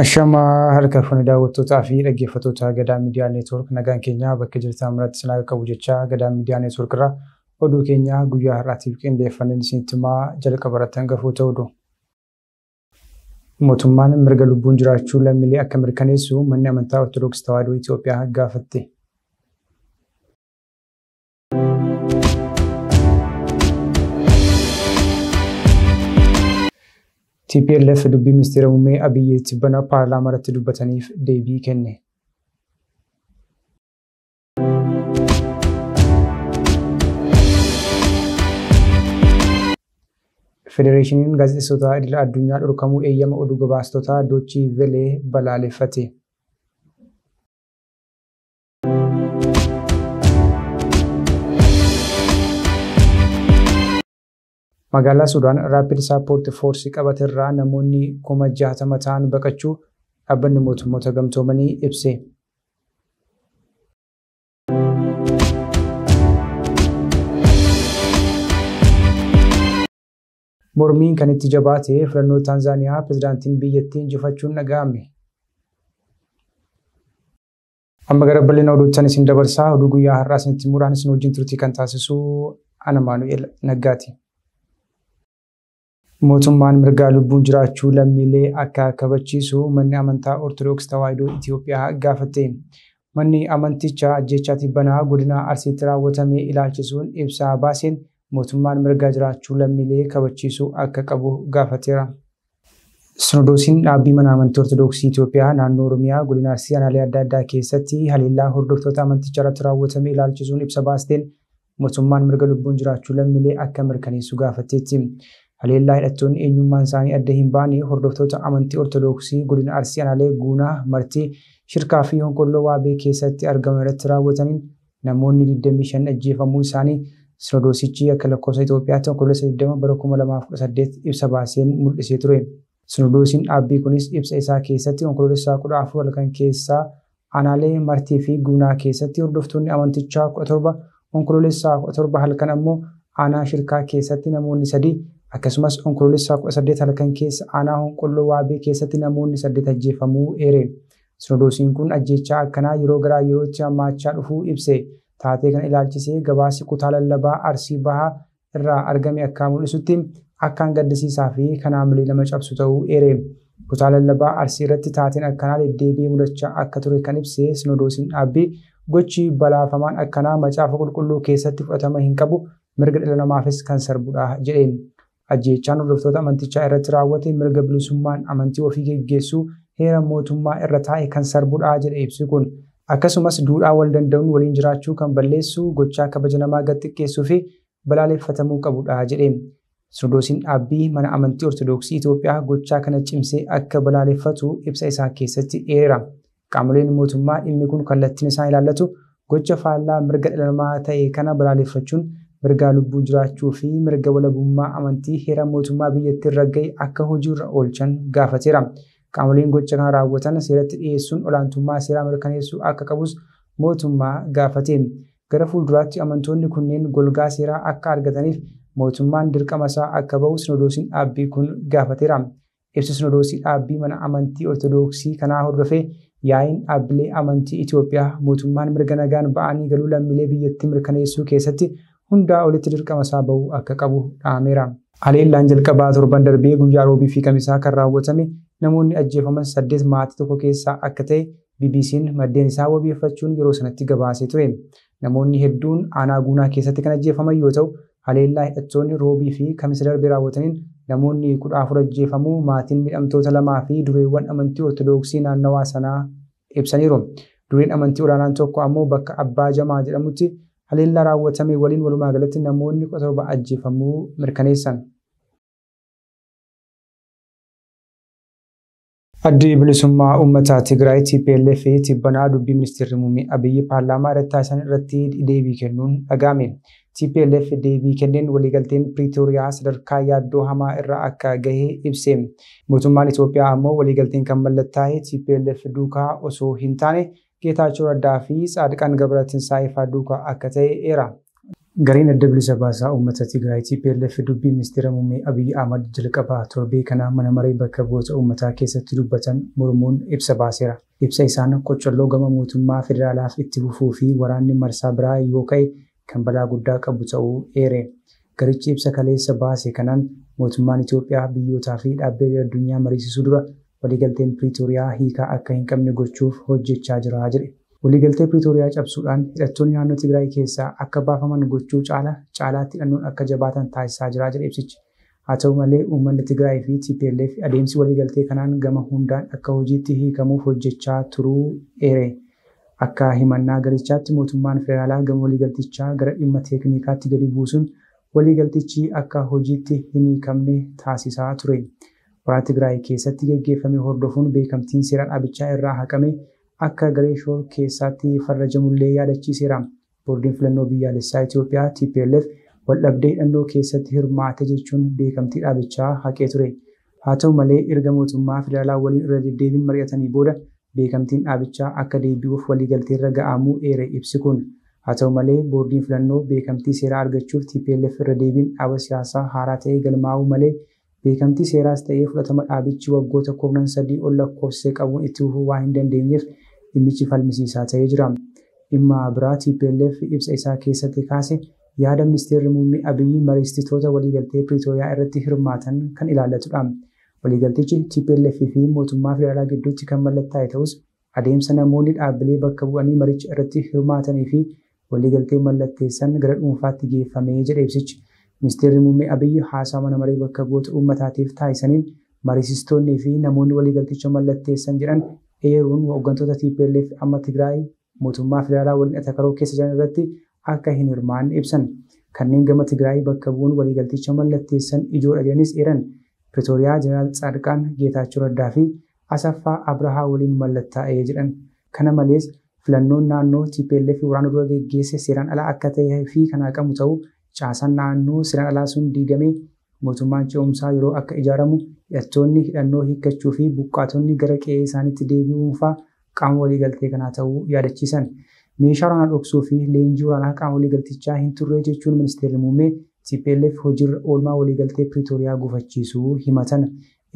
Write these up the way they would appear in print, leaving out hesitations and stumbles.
Ashama harka fuuni daawwattootaa fi dhaggeeffattoota Gadaa Miidiyaa Neetwoork nagaan keenya bakka jirtan maratti isin haa qabu jechaa Gadaa Miidiyaa Neetwoork irraa oduu keenya guyyaa har'aatiif qindeeffannee isinitti himaa jalqaba irratti hangafoota oduu. Mootummaan mirga lubbuun jiraachuu lammiilee akka mirkaneessu manni amantaa Ortodoksii Tawaahidoo Itoophiyaa gaafatte. TPLF dubbii ministeera muummee Abiyyi Tibbana paarlaamaa irratti dubbataniif deebii kenne. Federeeshiniin gaazexeessitoota idil addunyaa dhorkamuu eeyyama oduu gabaastotaa Doochii Velee balaaleffate. Magaalaa Sudaan Rapid Support Force qabaterraa namoonni 60,000 ta'an baqachuu dhaabbanni mootummoota gamtoomanii ibse. Mormiin kan itti jabaate filannoo Taanzaaniyaa pirezidaantiin biyyattii injifachuun dhaga'ame. Amma gara bal'ina oduutti isin dabarsaa oduu guyyaa har'aa isinitti muraan isin wajjin turtii kan taasisu ana Maanu'eel Naggaati. Mootummaan mirga lubbuun jiraachuu lammiilee akka kabachiisu manni amantaa Ortodoksii Tawaahidoo Itoophiyaa gaafatte. Manni amantichaa ajjeechaa Tibbanaa godina Arsiitti raawwatame ilaalchisuun ibsa baaseen mootummaan mirga jiraachuu lammiilee kabachiisuu akka qabu gaafateera. Sinodoosiin dhaabbii mana amantii Ortodoksii Itoophiyaa naannoo Oromiyaa godina Arsii aanaalee adda addaa keessatti haleellaa hordoftoota amantichaa irratti raawwatame ilaalchisuun ibsa baasteen mootummaan mirga lubbuun jiraachuu lammiilee akka mirkaneessu gaafatteetti. Haleellaa hidhattoonni eenyummaan isaanii adda hin baane hordoftoota amantii Ortodoksii godina Arsii aanaalee Guunaa, Martii, Shirkaa fi Honkolloo Waabee keessatti argaman irratti raawwataniin namoonni 25 ajjeefamuu isaanii Sinodoosichi akka lakkoofsa Itoophiyaatti Onkoloolessa 20 bara 2018 ibsa baaseen mul'isee ture. Sinodoosiin dhaabbii kunis ibsa isaa keessatti Onkoloolessa 14 halkan keessaa aanaalee Martii fi Guunaa keessatti hordoftoonni amantichaa 17, Onkoloolessa 17 halkan ammoo aanaa Shirkaa keessatti namoonni 3 akkasumas Onkoloolessa 18 halkan keessa aanaa Honkolloo Waabee keessatti namoonni 8 ajjeefamuu eere. Sinodoosiin kun ajjeechaa akkanaa yeroo garaa yerootti hammaachaa dhufuu ibse. Taatee kan ilaalchisee gabaasi kutaa lallabaa Arsii Bahaa irraa argame akka mul'isutti akkaan gaddisiisaa fi kan haamilee nama cabsu ta'uu eere. Kutaa lallabaa Arsii irratti taateen akkanaa deddeebi'ee mul'achaa akka ture kan ibse Sinodoosiin dhaabbii gochi balaafamaan akkanaa macaafa qulqulluu keessatti fudhatama hin qabu mirga dhala namaafis kan sarbudha jedheen. Ajjeechaan hordoftoota amantichaa irratti raawwate mirga bilisummaan amantii ofii geggeessuu heera mootummaa irra taa'e kan sarbudha jedhe ibsi kun. Akkasumas duudhaa wal danda'uun waliin jiraachuu kan balleessu gochaa kabaja namaa gad xiqqeessuu fi balaaleffatamuu qabudha jedhe. Sinodoosiin dhaabbii mana amantii Ortodoksii Itoophiyaa gochaa kana cimsee akka balaaleffatu ibsa isaa keessatti eereera. Qaamoleen mootummaa dhimmi kun kallattiin isaan ilaallatu gocha faallaa mirga dhala namaa ta'e kana balaaleffachuun mirga lubbuun jiraachuu fi mirga walabummaa amantii heera mootummaa biyyattii irra gahe akka hojiirra oolchan gaafateera. Qaamoleen gocha kana raawwatan seeratti dhiyeessuun olaantummaa seeraa mirkaneessuu akka qabus mootummaa gaafate. Gara fuulduraatti amantoonni kunneen golgaa seeraa akka argataniif mootummaan dirqama isaa akka bahu Sinodoosiin dhaabbii kun gaafateera. Ibsi Sinodoosii dhaabbii mana amantii Ortodoksii kanaa hordofee yaa'iin dhaabbilee amantii Itoophiyaa mootummaan mirga nagaan ba'anii galuu lammiilee biyyattii mirkaneessuu keessatti hundaa olitti dirqama isaa bahuu akka qabu dhaameera. Haleellaan jalqabaa torban darbee guyyaa roobii fi kamisaa kan raawwatame namoonni ajjeefaman 8 maatii tokko keessaa akka ta'e BBC'n maddeen isaa wabeeffachuun yeroo sanatti gabaasee ture. Namoonni hedduun aanaa Guunaa keessatti kan ajjeefaman yoo ta'u haleellaa hidhattoonni roobii fi kamisa darbee raawwataniin namoonni 14 ajjeefamuu maatiin miidhamtoota 2 fi dureewwan amantii Ortodoksii naannawaa sanaa ibsaniiru. Dureen amantii olaanaan tokko ammoo bakka Abbaa Jamaa jedhamutti haleellaa raawwatame waliin walumaa galatti namoonni 17 ajjeefamuu mirkaneessan. Addi bilisummaa uummataa Tigraay TPLF Tibbanaa dubbii ministeerri muummee Abiyyi paarlaamaa irratti taasisan irratti deebii kennuun dhaga'ame. TPLF deebii kenneen waliigalteen Piriitooriyaa sadarkaa yaaddoo hamaa irra akka gahe ibse. Mootummaan Itoophiyaa ammoo waliigalteen kan mallattaa'e TPLF duukaa osoo hin taane Geetaachoo Raddaa fi Tsaadiqaan Gabratinsaayee fa'aa duukaa akka ta'e eera. Gareen adda bilisa baasaa uummata Tigraay TPLF dubbii ministeera muummee Abiyyi Ahmad jalqabaa torbee kana mana maree bakka bu'oota uummataa keessatti dubbatan mormuun ibsa baaseera. Ibsa isaan qoccalloo gama mootummaa federaalaaf itti fufuu fi waraanni marsaa biraa yoo ka'e kan balaa guddaa qabu ta'uu eere. Garichi ibsa kaleessa baase kanaan mootummaan Itoophiyaa biyyootaa fi dhaabbilee addunyaa mariisisuu dura waliigalteen Piriitooriyaa hiikaa akka hin qabne gochuuf hojjechaa jira jedhe. Waliigaltee Piriitooriyaa cabsuudhaan hidhattoonni naannoo Tigraay keessaa akka baafaman gochuu caalaatti hidhannoon akka jabaatan taasisaa jira jedhe ibsichi. Haa ta'u malee uummanni Tigraay fi TPLF adeemsi waliigaltee kanaan gama hundaan akka hojiitti hiikamuuf hojjechaa turuu eere. Akka himannaa garichaatti mootummaan federaalaa gama waliigaltichaa gara dhimma teeknikaatti gadi buusuun waliigaltichi akka hojiitti hin hiikamne taasisaa ture. Waraana Tigraay keessatti gaggeeffame hordofuun beekamtiin seera dhaabichaa irraa haqame akka garee shoror keessaatti farrajamullee yaadachiiseera. Boordiin filannoo biyyaalessaa Itoophiyaa TPLF waldhabdee hidhannoo keessatti hirmaate jechuun beekamtii dhaabichaa haqee ture. Haa ta'u malee erga mootummaa federaalaa waliin irra deddeebiin mari'atanii booda beekamtiin dhaabichaa akka deebi'uuf waliigalteerra ga'amuu eere ibsi kun. Haa ta'u malee boordiin filannoo beekamtii seeraa argachuuf TPLF irra deebiin dhaaba siyaasaa haaraa ta'ee galmaa'uu malee beekamtii seeraas ta'ee fudhatama dhaabichi waggoota 13 ol lakkoofsee qabuun itti fufuu waan hin dandeenyeef dhimmichi falmisiisaa ta'ee jira. Dhimma biraa TPLF ibsa isaa keessatti kaase yaada ministeerri muummee Abiyyi mariisitoota waliigaltee Piriitooriyaa irratti hirmaatan kan ilaallatudha. Waliigaltichi TPLF fi mootummaa federaalaa gidduutti kan mallattaa'e ta'us adeemsa namoonni dhaabbilee bakka bu'anii maricha irratti hirmaatanii fi waliigaltee mallatteessan gara dhuunfaatti geeffamee jedhe ibsichi. Ministeerri muummee Abiyyi haasaa mana maree bakka bu'oota uummataatiif taasisaniin mariisistoonnii fi namoonni waliigalticha mallatteessan jedhan eeruun hooggantoota TPLF amma Tigraay mootummaa federaalaa waliin atakaroo keessa jiran irratti akka hin hirmaanne ibsan. Kanneen gama Tigraay bakka bu'uun waliigalticha mallatteessan ijoodha jedhanis eeran. Piriitooriyaa Jeneraal Tsaadqaan Geetaachoo Raddaa fi Asaffaa Abrahaa waliin mallattaa'ee jedhan. Kana malees filannoon naannoo TPLF waraana dura geggeesse seeraan alaa akka ta'ee fi kan haqamu ta'uu caasaan naannoo seeraan alaa sun diigamee mootummaan ce'umsaa yeroo akka ijaaramu hidhattoonni hidhannoo hiikkachuu fi buqqaatonni gara qe'ee isaaniitti deebi'uun fa'aa qaama waliigaltee kanaa ta'uu yaadachiisan. Meeshaa waraanaa dhoksuu fi leenjii waraanaa qaama waliigaltichaa hin turre jechuun ministeerri muummee TPLF hojiirra oolmaa waliigaltee Piriitooriyaa gufachiisuu himatan.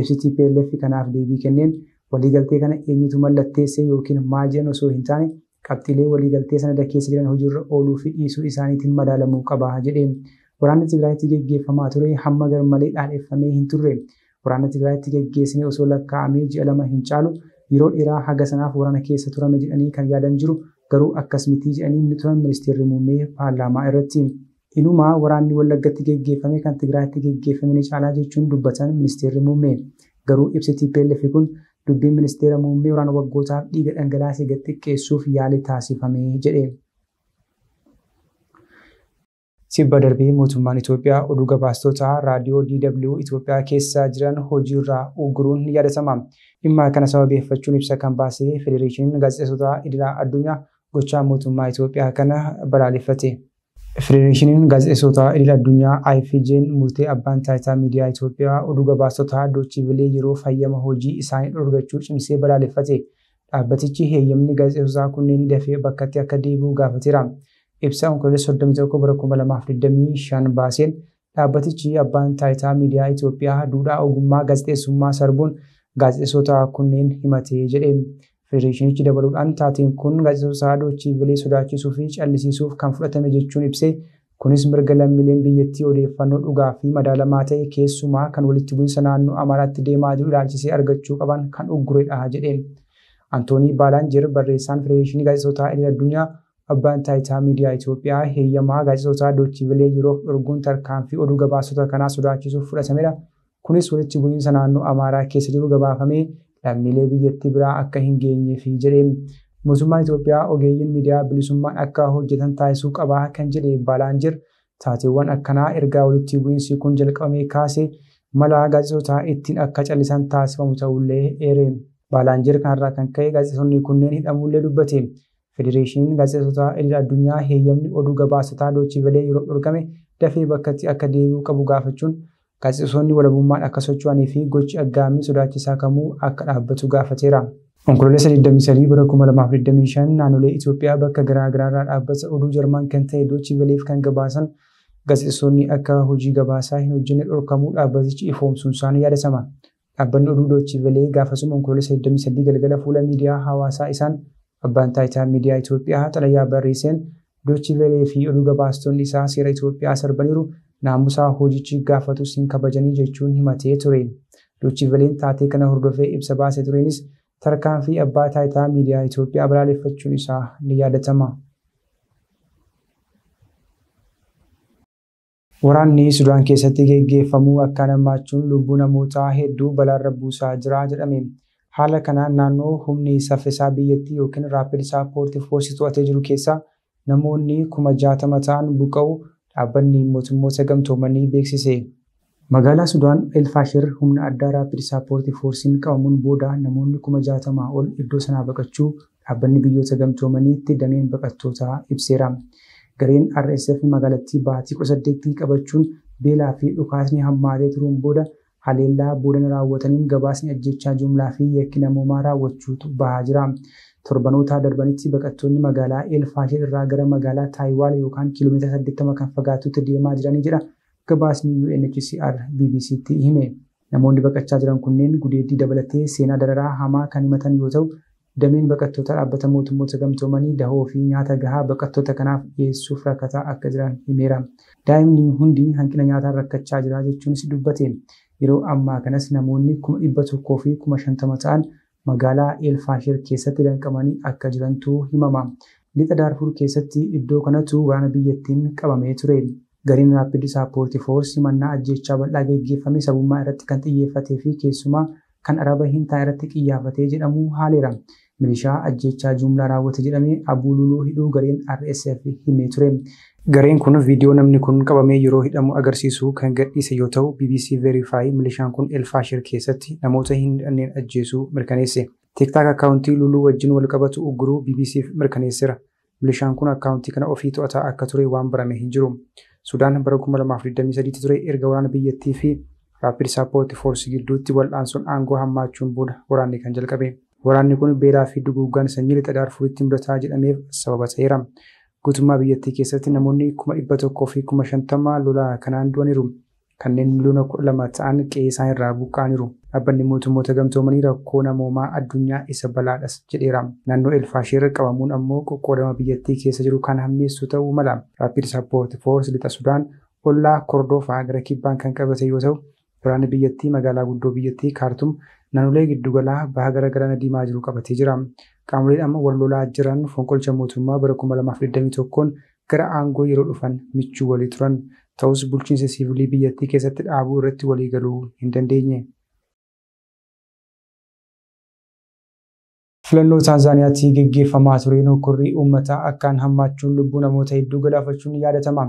Ibsi TPLF kanaaf deebii kenneen waliigaltee kana eenyutu mallatteesse yookiin maal jedhan osoo hin taane qabxiilee waliigaltee sanada keessa jiran hojiirra ooluu fi dhiisuu isaaniitiin madaalamuu qaba jedheen. Waraanni Tigraayitti gaggeeffamaa ture hamma garmalee dhaadheeffamee hin turre. Waraanni Tigraayitti gaggeessine osoo lakkaa'amee ji'a 2 hin caalu yeroo dheeraa haga sanaaf waraana keessa turame jedhanii kan yaadan jiru garuu akkas mitii jedhanii turan ministeerri muummee paarlaamaa irratti. Inumaa waraanni Wallaggatti gaggeeffame kan Tigraayitti gaggeeffame ni caalaa jechuun dubbatan ministeerri muummee. Garuu ibsi TPLF kun dubbiin ministeera muummee waraana waggootaaf dhiiga dhangalaasee gad xiqqeessuuf yaalii taasifamee jedhe. Sibba darbee mootummaan Itoophiyaa oduu gabaastota raadiyoo DW Itoophiyaa keessa jiran hojiirraa uguruun ni yaadatama. Dhimma kana sababeeffachuun ibsa kan baase Federeeshiniin Gaazexeessota Idilaa Addunyaa gochaa mootummaa Itoophiyaa kana balaaleffate. Federeeshiniin Gaazexeessota Idilaa Addunyaa IFJ'n murtee abbaan taayitaa miidiyaa Itoophiyaa oduu gabaastota Doochivilee yeroo fayyama hojii isaanii dhorkachuu cimsee balaaleffate. Dhaabbatichi heeyyamni gaazexeessotaa kunneen dafee bakkatti akka deebi'u gaafateera. Ibsa Onkololeessa 31 bara 2025 baaseen dhaabbatichi abbaan taayitaa miidiyaa Itoophiyaa duudhaa ogummaa gaazexeessummaa sarbuun gaazexeessota kunneen himatee jedhe. Federeeshinichi dabaluudhaan taateen kun gaazexeessota Doochivilee sodaachisuu fi callisiisuuf kan fudhatame jechuun ibsee kunis mirga lammiileen biyyattii odeeffannoo dhugaa fi madaalamaa ta'e keessumaa kan walitti bu'iinsa naannoo Amaaraatti deemaa jiru ilaalchisee argachuu qaban kan ugguredha jedhe. Antoonii Baalaanjer barreessaan Federeeshinii Gaazexeessota Idil Addunyaa abbaan taayitaa miidiyaa Itoophiyaa heeyyamaa gaazexeessota Doochivilee yeroo dhorkuun tarkaanfii oduu gabaastota kanaa sodaachisuuf fudhatamedha. Kunis walitti bu'iinsa naannoo Amaaraa keessa jiru gabaafamee lammiilee biyyattii biraa akka hin geenyeef jedhe. Mootummaan Itoophiyaa ogeeyyiin miidiyaa bilisummaan akka hojjetan taasisuu qaba kan jedhe Baalaanjer taateewwan akkanaa ergaa walitti bu'iinsi kun jalqabamee kaasee mala gaazexeessota ittiin akka callisan taasifamu ta'ullee eere. Baalaanjer kanarraa kan ka'e gaazexeessonni kunneen hidhamuullee dubbate. Federeeshiniin Gaazexeessota Idil Addunyaa heeyyamni oduu gabaastotaa Doochivilee yeroo dhorkame dafee bakkatti akka deebi'u qabu gaafachuun gaazexeessonni walabummaan akka socho'anii fi gochi aggaammii sodaachisaa kamuu akka dhaabbatu gaafateera. Onkololeessa 23 bara 2025 naannolee Itoophiyaa bakka garaa garaarraa dhaabbata oduu Jarman kan ta'e Deutsche Welle kan gabaasan gaazexeessonni akka hojii gabaasaa hin hojjenne dhorkamuu dhaabbatichi ifoomsuun isaanii yaadatama. Dhaabbanni oduu Deutsche Welle gaafasuma onkololeessa 23 galgala fuula miidiyaa hawaasaa isaan abbaan taayitaa miidiyaa Itoophiyaa xalayaa barreesseen Deutsche Welle fi oduu gabaastonni isaa seera Itoophiyaa sarbaniiru naamusaa hojichi gaafatus hin kabajanii jechuun himatee ture. Deutsche Welleen taatee kana hordofee ibsa baasee tureenis tarkaanfii abbaa taayitaa miidiyaa Itoophiyaa balaaleffachuun isaa ni yaadatama. Waraanni Sudaan keessatti geggeeffamuu akkaan hammaachuun lubbuu namootaa hedduu balaarra buusaa jira jedhame. Haala kanaan naannoo humni saffisaa biyyattii yookiin Rapid Support Force to'atee jiru keessaa namoonni 60,000 ta'an buqqa'uu dhaabbanni mootummoota gamtoomanii beeksise. Magaalaa Sudaan El Fasher humna addaa Rapid Support Force'n qabamuun booda namoonni 60,000 ol iddoo sanaa baqachuu dhaabbanni biyyoota gamtoomaniitti dameen baqattootaa ibseera. Gareen RSF magaalattii baatii 18 qabachuun beelaa fi dhukaasni hammaatee turuun booda haleellaa boodana raawwataniin gabaasni ajjechaa jumlaa fi yakki namoomaa raawwachuutu bahaa jira. Torbanoota darbanitti baqattoonni magaalaa El Fasher irraa gara magaalaa Taayiwaal yookaan kiiloomeetira 80 kan fagaatutti deemaa jiranii jedha. Gabaasni UNHCR BBC'tti hime. Namoonni baqachaa jiran kunneen gudeeddii dabalatee seenaa dararaa hamaa kan himatan yoo ta'u, dameen baqattoota dhaabbata mootummoota gamtoomanii dahoo fi nyaata gahaa baqattoota kanaaf dhiyeessuuf rakkataa akka jiran himeera. Daa'imni hundi hanqina nyaataan rakkachaa jira jechuunis dubbate. Yeroo ammaa kanas namoonni 100,000 fi 50,000 ta'an magaalaa El Fasher keessatti danqamanii akka jirantu himama. Lixa Daarfur keessatti iddoo kanatu waraana biyyattiin qabamee ture. Gareen Rapid Support Force mannaa ajjechaa bal'aa geggeeffame sabummaa irratti kan xiyyeeffatee fi keessumaa kan araba hin taane irratti xiyyeeffatee jedhamu haaleera. Milishaa ajjechaa jumlaa raawwate jedhamee Abuululuu hidhuu gareen RSF himee ture. Gareen kun viidiyoo namni kun qabamee yeroo hidhamu agarsiisu kan gadhiise yoo ta'u BBC Verify milishaan kun El Fasher keessatti namoota hin hidhanneen ajjeesuu mirkaneesse. TikTok akkaawuntii Luluu wajjin wal qabatu ugguruu BBC'f mirkaneesseera. Milishaan kun akkaawuntii kana ofii to'ataa akka ture waan barame hin jiru. Sudaan bara 2023 ture erga waraana biyyattii fi Rapid Support Force gidduutti wal'aansoon aangoo hammaachuun booda waraanni kan jalqabe. Waraanni kun beelaa fi duguuggaan sanyii lixa Daarfuritti mudataa jedhameef sababa ta'eera. Guutummaa biyyattii keessatti namoonni 100,000 fi 50,000 lola kanaan du'aniiru. Kanneen miliyoona 12 ta'an qe'ee isaan irraa buqqa'aniiru. Dhaabbanni mootummoota gamtoomanii rakkoo namoomaa addunyaa isa balaadhas jedheera. Naannoo El Fasher qabamuun ammoo qoqqoodama biyyattii keessa jiru kan hammeessu ta'uu mala. Rapid Support Force lixa Sudaan ollaa Kordofaa gara kibbaan kan qabate yoo ta'u, waraanni biyyattii magaalaa guddoo biyyattii Kaartum naannolee giddugalaa baha gara garana diimaa jiru qabatee jira. Qaamoleen amma wal lolaa jiran fonqolcha mootummaa bara 2021 gara aangoo yeroo dhufan michuu walii turan. Ta'us bulchiinsa siivilii biyyattii keessatti dhaabuu irratti walii galuu hin dandeenye. Filannoo Taanzaaniyaatti geggeeffamaa tureen hokkorrii uummataa akkaan hammaachuun lubbuu namoota hedduu galaafachuun yaadatama.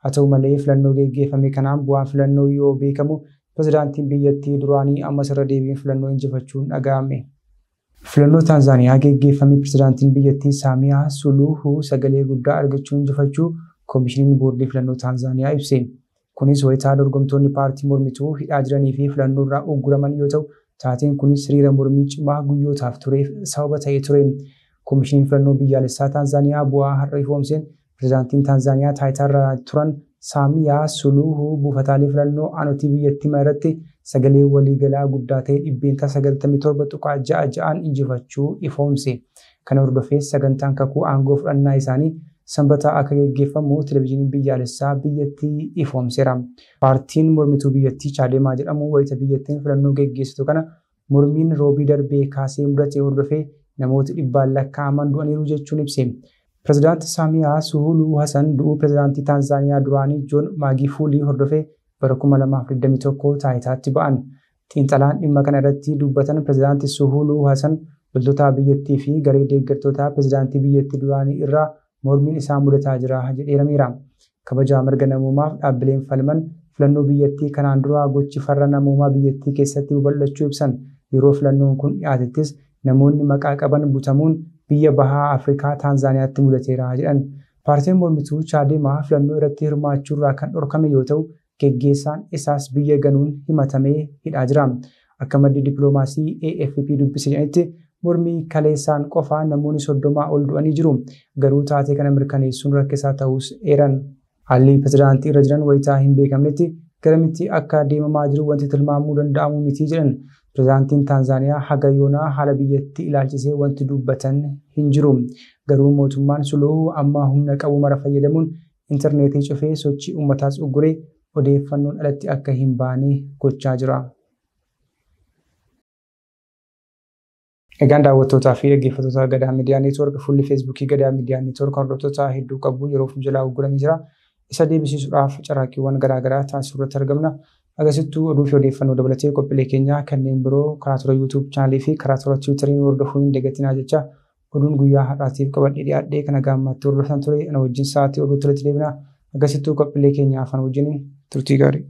Haa ta'u malee filannoo geggeeffame kanaan bu'aan filannoo yoo beekamu pirezidaantiin biyyattii duraanii ammas irra deebiin filannoo injifachuun dhaga'ame. Filannoo Taanzaaniyaa geggeeffame pirezidaantiin biyyattii Saamiyaa Suluuhuu sagalee guddaa argachuun injifachuu Koomishiniin boordii filannoo Taanzaaniyaa ibse. Kunis wayitaa dorgomtoonni paartii mormituu hidhaa jiranii fi filannoo irraa ugguraman yoo ta'u, taateen kunis hiriira mormii cimaa guyyootaaf tureef sababa ta'ee ture. Koomishiniin filannoo biyyaalessaa Taanzaaniyaa bu'aa har'a ifoomseen pirezidaantiin Taanzaaniyaa taayitaarra turan Saamiyaa Suluuhuu buufataalee filannoo aanotii biyyattii irratti sagalee waliigalaa guddaa ta'e 97.66 injifachuu ifoomse. Kana hordofees sagantaan kakuu aangoo fudhannaa isaanii Sanbataa akka geggeeffamu televezyiiniin biyyaalessaa biyyattii ifoomseera. Paartiin mormituu biyyattii Chaademaa jedhamu wayita biyyattiin filannoo geggeessitu kana mormiin roobii darbee kaasee mudate hordofee namoota dhibbaan lakkaa'aman du'aniiru jechuun ibse. Pirezidaantii Saamiyaa Suluuhuu Hasan du'uu pirezidaantii Taanzaaniyaa duraanii Joon Maagifuulii hordofee bara 2021 taayitaatti ba'an. Xiinxalaan dhimma kana irratti dubbatan pirezidaantii Suluuhuu Hasan loltoota biyyattii fi garee deeggartoota pirezidaantii biyyattii duraanii irraa mormiin isaa mudataa jira jedheerameera. Kabajaa mirga namoomaaf dhaabbileen falman filannoo biyyattii kanaan dura gochi farra namoomaa biyyattii keessatti babal'achuu ibsan. Yeroo filannoon kun dhiyaatettis namoonni maqaa qaban butamuun biyya bahaa Afrikaa Taanzaaniyaatti mudateera jedhan. Paartiin mormituu Chaademaa filannoo irratti hirmaachuurraa kan dhorkame yoo ta'u, geggeessaan isaas biyya ganuun himatamee hidhaa jira. Akka maddi dippiloomaasii AFP dubbise jedhanitti mormii kaleessaan qofaa namoonni 30 ol du'anii jiru. Garuu taatee kana mirkaneessuun rakkisaa ta'us eeran. Haalli pirezidaantii irra jiran wayitaa hin beekamnetti garamitti akka deemamaa jiru wanti tilmaamuu danda'amu miti jedhan. Pirezidaantiin Taanzaaniyaa haga yoonaa haala biyyattii ilaalchisee wanti dubbatan hin jiru. Garuu mootummaan Suluhu amma humna qabu mara fayyadamuun intarneetii cufee sochii uummataas ugguree odeeffannoon alatti akka hin baane gochaa jira. Egaan daawwattootaa fi dhaggeeffattoota Gadaa Miidiyaa Neetwoork fuulli Feesbuukii Gadaa Miidiyaa Neetwoork hordoftoota hedduu qabu yeroof jalaa ugguramee jira. Isa deebisiisuudhaaf carraaqqiiwwan garaagaraa taasisuu irratti argamna. Agarsiistuu oduu fi odeeffannoo dabalatee qophiilee keenyaa kanneen biroo karaa toora YouTube chaanaalii fi karaa toora Tiwiitarii hordofuun hin dagatinaa jecha oduun guyyaa har'aatiif qabadhee dhiyaadhee kana gaammatti hordoftan ture ana wajjin sa'aatii oduu turetti deebina. Agarsiistuu qophiilee keenyaa afaan wajjin turtii gaarii.